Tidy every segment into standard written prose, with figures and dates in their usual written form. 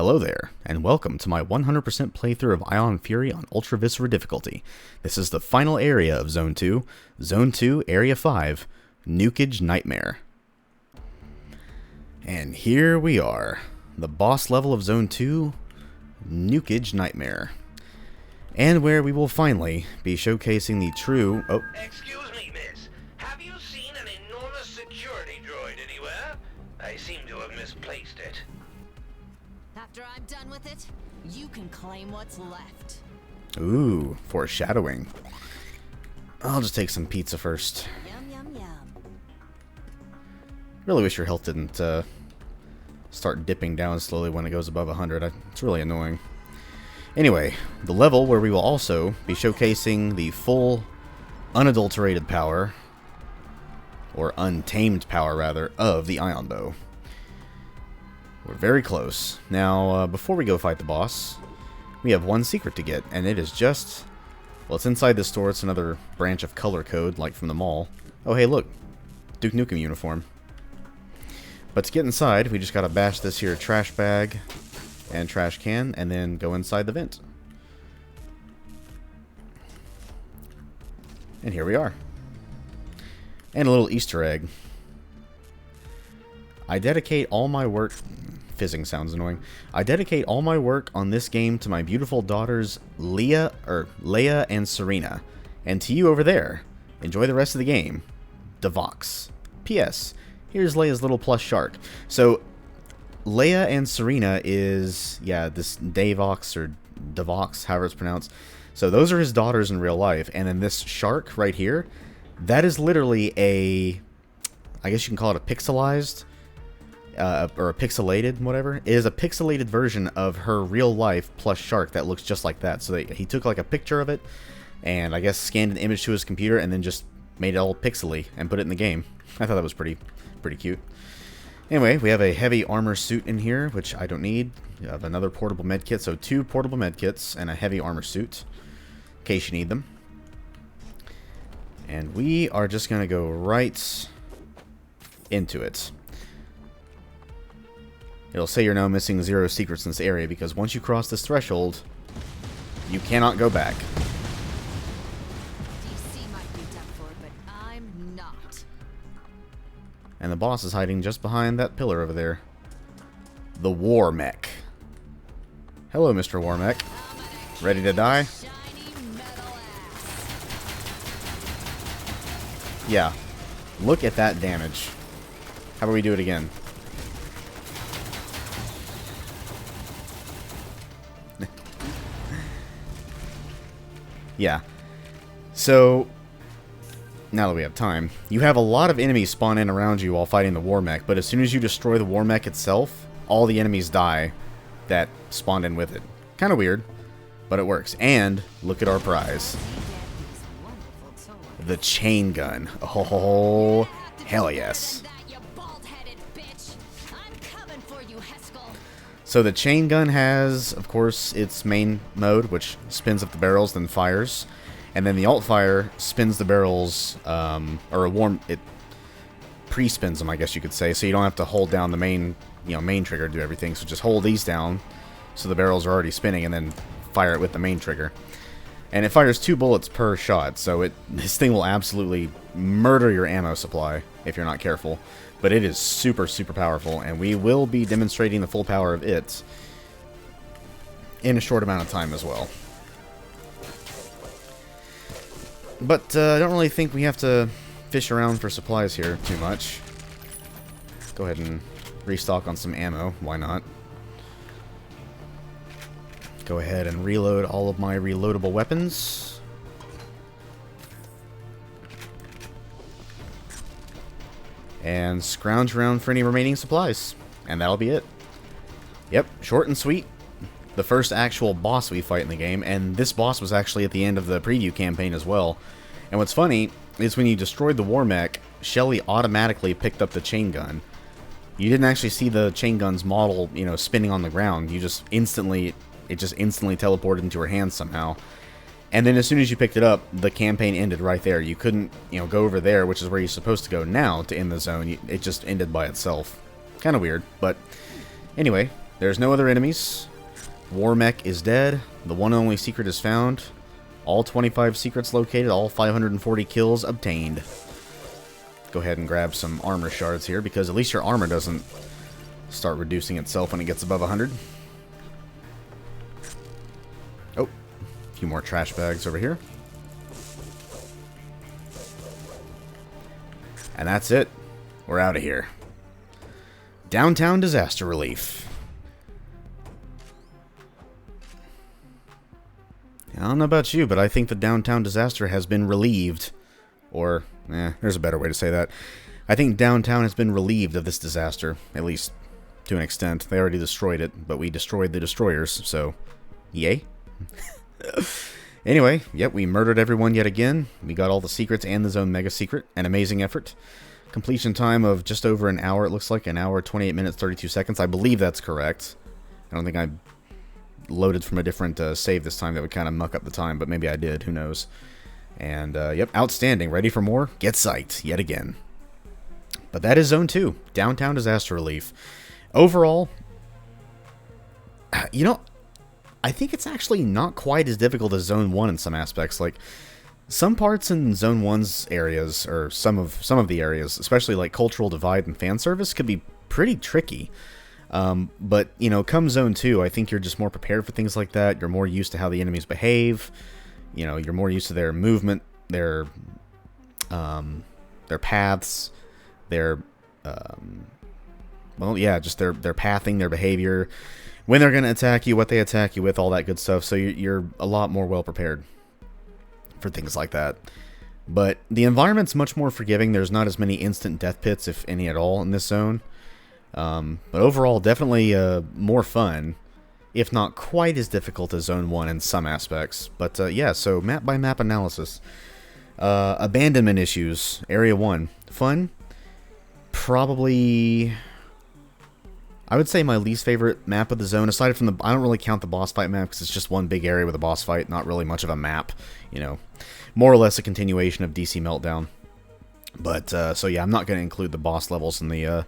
Hello there, and welcome to my 100% playthrough of Ion Fury on Ultra Viscera difficulty. This is the final area of Zone 2, Zone 2, Area 5, Nukage Nightmare. And here we are, the boss level of Zone 2, Nukage Nightmare. And where we will finally be showcasing the true... Oh. Excuse me, miss. Have you seen an enormous security droid anywhere? I seem to have misplaced it. After I'm done with it, you can claim what's left. Ooh, foreshadowing. I'll just take some pizza first. Yum, yum, yum. Really wish your health didn't start dipping down slowly when it goes above 100. It's really annoying. Anyway, the level where we will also be showcasing the full, unadulterated power, or untamed power rather, of the Ion Bow. We're very close. Now, before we go fight the boss, we have one secret to get, and it is just... Well, it's inside this store. It's another branch of color code, like from the mall. Oh, hey, look. Duke Nukem uniform. But to get inside, we just gotta bash this here trash bag and trash can, and then go inside the vent. And here we are. And a little Easter egg. I dedicate all my work... Fizzing sounds annoying. I dedicate all my work on this game to my beautiful daughters Leia and Serena. And to you over there. Enjoy the rest of the game. Devox. P.S. Here's Leia's little plush shark. So, Leia and Serena is... Yeah, this Davox or Devox, however it's pronounced. So those are his daughters in real life. And then this shark right here, that is literally a... I guess you can call it a pixelized... or a pixelated, whatever. It is a pixelated version of her real life plush shark that looks just like that. So he took like a picture of it, and I guess scanned an image to his computer, and then just made it all pixely and put it in the game. I thought that was pretty cute. Anyway, we have a heavy armor suit in here, which I don't need. You have another portable med kit, so 2 portable med kits and a heavy armor suit, in case you need them. And we are just going to go right into it. It'll say you're now missing 0 secrets in this area, because once you cross this threshold, you cannot go back. DC might be done for, but I'm not. And the boss is hiding just behind that pillar over there. The Warmech. Hello, Mr. Warmech. Ready to die? Yeah. Look at that damage. How about we do it again? Yeah. So, now that we have time, you have a lot of enemies spawn in around you while fighting the Warmech, but as soon as you destroy the Warmech itself, all the enemies die that spawned in with it. Kind of weird, but it works. And, look at our prize. The chain gun. Oh, hell yes. So the chain gun has, of course, its main mode, which spins up the barrels, then fires. And then the alt fire spins the barrels, it pre-spins them, I guess you could say. So you don't have to hold down the main trigger to do everything. So just hold these down, so the barrels are already spinning, and then fire it with the main trigger. And it fires 2 bullets per shot, so this thing will absolutely murder your ammo supply if you're not careful. But it is super, super powerful, and we will be demonstrating the full power of it in a short amount of time as well. But I don't really think we have to fish around for supplies here too much. Go ahead and restock on some ammo. Why not? Go ahead and reload all of my reloadable weapons. And scrounge around for any remaining supplies. And that'll be it. Yep, short and sweet. The first actual boss we fight in the game, and this boss was actually at the end of the preview campaign as well. And what's funny is when you destroyed the Warmech, Shelly automatically picked up the chain gun. You didn't actually see the chain gun's model, spinning on the ground. It just instantly teleported into her hands somehow. And then as soon as you picked it up, the campaign ended right there. You couldn't, go over there, which is where you're supposed to go now to end the zone. It just ended by itself. Kind of weird, but anyway, There's no other enemies. Warmech is dead. The one and only secret is found. All 25 secrets located. All 540 kills obtained. Go ahead and grab some armor shards here, because at least your armor doesn't start reducing itself when it gets above 100. Oh, a few more trash bags over here. And that's it. We're out of here. Downtown Disaster Relief. I don't know about you, but I think the downtown disaster has been relieved. Or, there's a better way to say that. I think downtown has been relieved of this disaster, at least to an extent. They already destroyed it, but we destroyed the destroyers, so yay. Anyway, yep, we murdered everyone yet again. We got all the secrets and the zone mega secret. An amazing effort. Completion time of just over an hour. It looks like an hour, 28 minutes, 32 seconds. I believe that's correct. I don't think I loaded from a different save this time that would kind of muck up the time, but maybe I did. Who knows? And, yep, outstanding. Ready for more? Get psyched yet again. But that is Zone 2, Downtown Disaster Relief. Overall, you know, I think it's actually not quite as difficult as Zone 1 in some aspects. Like, some parts in Zone 1's areas, or some of the areas, especially like Cultural Divide and Fan Service, could be pretty tricky. But, you know, come Zone 2, I think you're just more prepared for things like that. You're more used to how the enemies behave. You know, you're more used to their movement, their paths, their, well, yeah, just their pathing, their behavior, when they're going to attack you, what they attack you with, all that good stuff. So you're a lot more well prepared for things like that. But the environment's much more forgiving. There's not as many instant death pits, if any at all, in this zone. But overall, definitely more fun, if not quite as difficult as Zone 1 in some aspects. But yeah, so map by map analysis. Abandonment issues, Area 1. Fun. Probably, I would say my least favorite map of the zone, aside from I don't really count the boss fight map because it's just one big area with a boss fight, not really much of a map, you know. More or less a continuation of DC Meltdown. But, so yeah, I'm not going to include the boss levels in the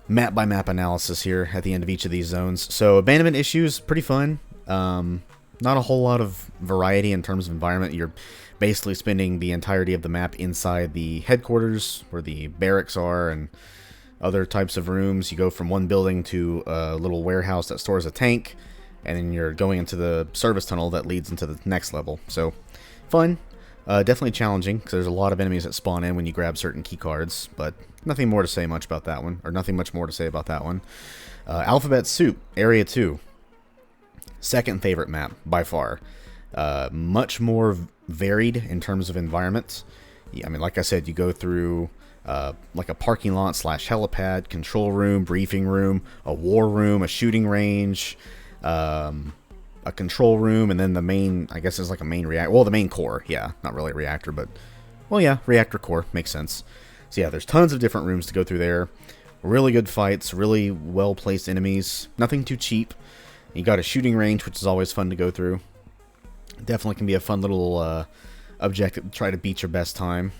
map-by-map analysis here at the end of each of these zones. So, abandonment issues, pretty fun. Not a whole lot of variety in terms of environment. You're basically spending the entirety of the map inside the headquarters, where the barracks are, and other types of rooms. You go from one building to a little warehouse that stores a tank, and then you're going into the service tunnel that leads into the next level. So, fun. Definitely challenging, because there's a lot of enemies that spawn in when you grab certain key cards, but nothing more to say much about that one, or nothing much more to say about that one. Alphabet Soup, Area 2. Second favorite map, by far. Much more varied in terms of environments. Yeah, I mean, like I said, you go through like a parking lot / helipad, control room, briefing room, a war room, a shooting range, a control room, and then the main, I guess it's like a main reactor. Well, the main core, yeah. Not really a reactor, but, well, yeah, reactor core. Makes sense. So, yeah, there's tons of different rooms to go through there. Really good fights, really well-placed enemies. Nothing too cheap. You got a shooting range, which is always fun to go through. Definitely can be a fun little objective to try to beat your best time,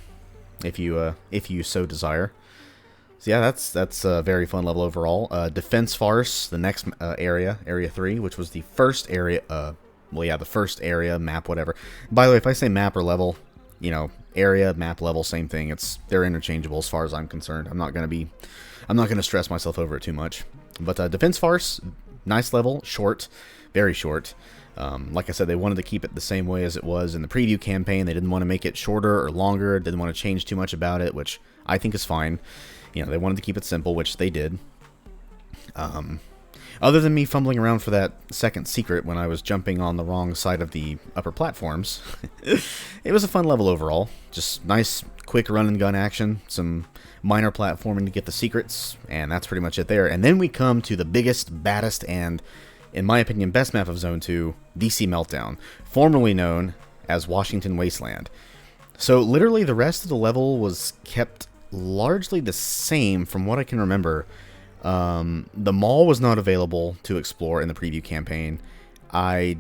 if you so desire. So yeah, that's a very fun level overall. Defense Farce, the next area, Area 3, which was the first area, well yeah, the first area, map, whatever. By the way, if I say map or level, you know, area, map, level, same thing. They're interchangeable as far as I'm concerned. I'm not gonna stress myself over it too much. But Defense Farce, nice level, short, very short. Like I said, they wanted to keep it the same way as it was in the preview campaign. They didn't want to make it shorter or longer, didn't want to change too much about it, which I think is fine. You know, they wanted to keep it simple, which they did. Other than me fumbling around for that second secret when I was jumping on the wrong side of the upper platforms, it was a fun level overall. Just nice, quick run-and-gun action, some minor platforming to get the secrets, and that's pretty much it there. And then we come to the biggest, baddest, and, in my opinion, best map of Zone 2, DC Meltdown, formerly known as Washington Wasteland. So, literally, the rest of the level was kept largely the same from what I can remember. The mall was not available to explore in the preview campaign. I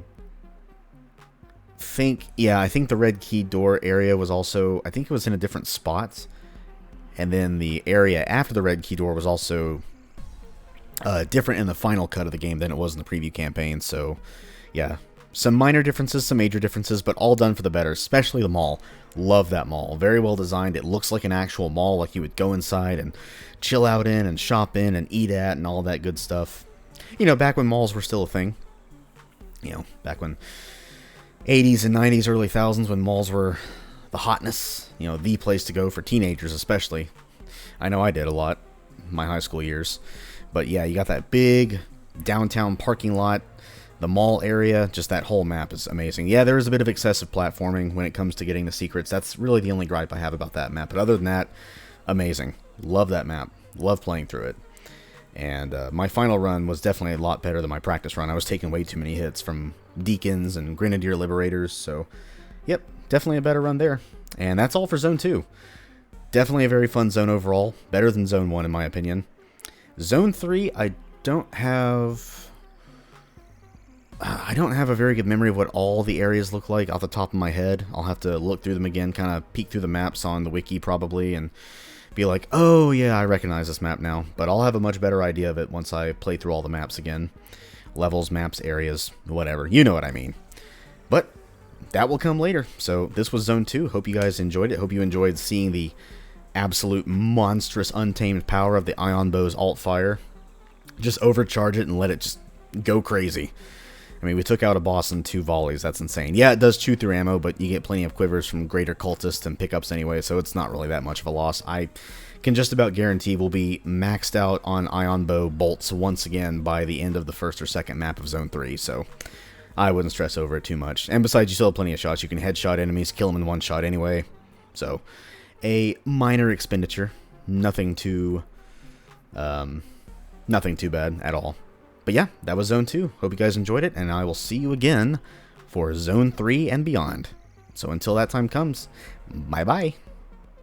think the red key door area was also, I think it was in a different spot. And then the area after the red key door was also different in the final cut of the game than it was in the preview campaign. So, yeah, some minor differences, some major differences, but all done for the better, especially the mall. Love that mall. Very well designed. It looks like an actual mall, like you would go inside and chill out in and shop in and eat at and all that good stuff. You know, back when malls were still a thing. You know, back when 80s and 90s, early thousands, when malls were the hotness. You know, the place to go for teenagers especially. I know I did a lot in my high school years. But yeah, you got that big downtown parking lot, the mall area, just that whole map is amazing. Yeah, there is a bit of excessive platforming when it comes to getting the secrets. That's really the only gripe I have about that map. But other than that, amazing. Love that map. Love playing through it. And my final run was definitely a lot better than my practice run. I was taking way too many hits from Deacons and Grenadier Liberators. So, yep, definitely a better run there. And that's all for Zone 2. Definitely a very fun zone overall. Better than Zone 1 in my opinion. Zone 3, I don't have a very good memory of what all the areas look like off the top of my head. I'll have to look through them again, kind of peek through the maps on the wiki probably, and be like, oh yeah, I recognize this map now. But I'll have a much better idea of it once I play through all the maps again. Levels, maps, areas, whatever. You know what I mean. But that will come later. So this was Zone 2. Hope you guys enjoyed it. Hope you enjoyed seeing the absolute monstrous untamed power of the Ion Bow's alt fire. Just overcharge it and let it just go crazy. I mean, we took out a boss in 2 volleys. That's insane. Yeah, it does chew through ammo, but you get plenty of quivers from greater cultists and pickups anyway, so it's not really that much of a loss. I can just about guarantee we'll be maxed out on Ion Bow bolts once again by the end of the first or second map of Zone 3, so I wouldn't stress over it too much. And besides, you still have plenty of shots. You can headshot enemies, kill them in one shot anyway. So, a minor expenditure. Nothing too bad at all. But yeah, that was Zone 2. Hope you guys enjoyed it, and I will see you again for Zone 3 and beyond. So until that time comes, bye-bye.